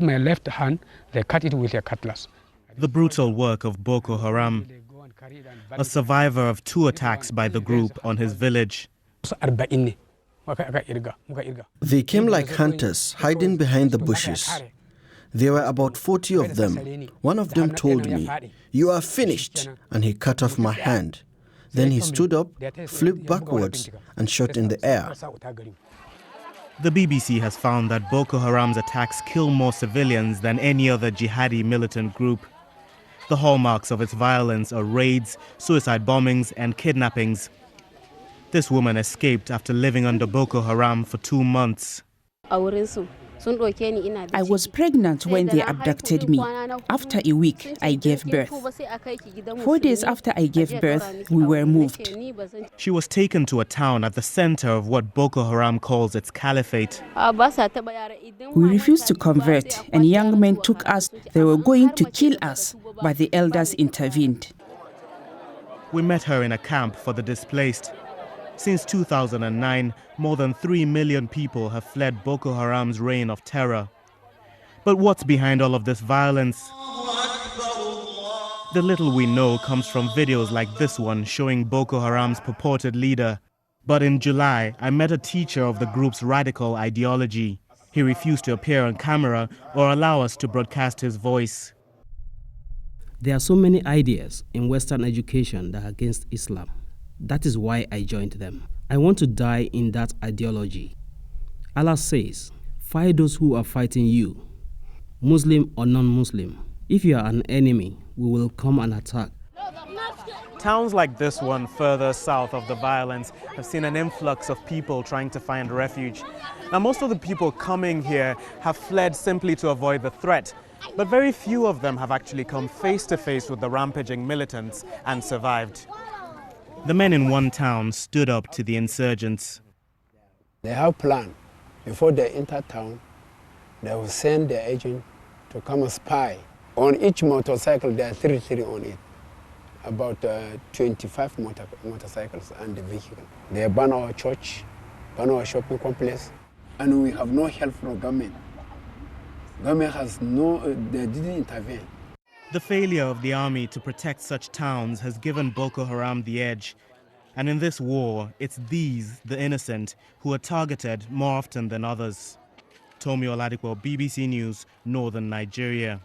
My left hand, they cut it with a cutlass. The brutal work of Boko Haram, a survivor of 2 attacks by the group on his village. They came like hunters, hiding behind the bushes. There were about 40 of them. One of them told me, "You are finished," and he cut off my hand. Then he stood up, flipped backwards, and shot in the air. The BBC has found that Boko Haram's attacks kill more civilians than any other jihadi militant group. The hallmarks of its violence are raids, suicide bombings, and kidnappings. This woman escaped after living under Boko Haram for 2 months. I was pregnant when they abducted me. After a week, I gave birth. 4 days after I gave birth, we were moved. She was taken to a town at the center of what Boko Haram calls its caliphate. We refused to convert, and young men took us. They were going to kill us, but the elders intervened. We met her in a camp for the displaced. Since 2009, more than 3 million people have fled Boko Haram's reign of terror. But what's behind all of this violence? The little we know comes from videos like this one showing Boko Haram's purported leader. But in July, I met a teacher of the group's radical ideology. He refused to appear on camera or allow us to broadcast his voice. There are so many ideas in Western education that are against Islam. That is why I joined them. I want to die in that ideology. Allah says, "Fight those who are fighting you, Muslim or non-Muslim. If you are an enemy, we will come and attack." Towns like this one, further south of the violence, have seen an influx of people trying to find refuge. Now, most of the people coming here have fled simply to avoid the threat, but very few of them have actually come face to face with the rampaging militants and survived. The men in one town stood up to the insurgents. They have a plan. Before they enter town, they will send their agent to come and spy. On each motorcycle, there are 3 on it. About 25 motorcycles and the vehicle. They burn our church, burn our shopping complex, and we have no help from government. Government they didn't intervene. The failure of the army to protect such towns has given Boko Haram the edge. And in this war, it's these, the innocent, who are targeted more often than others. Tomi Oladipo, BBC News, Northern Nigeria.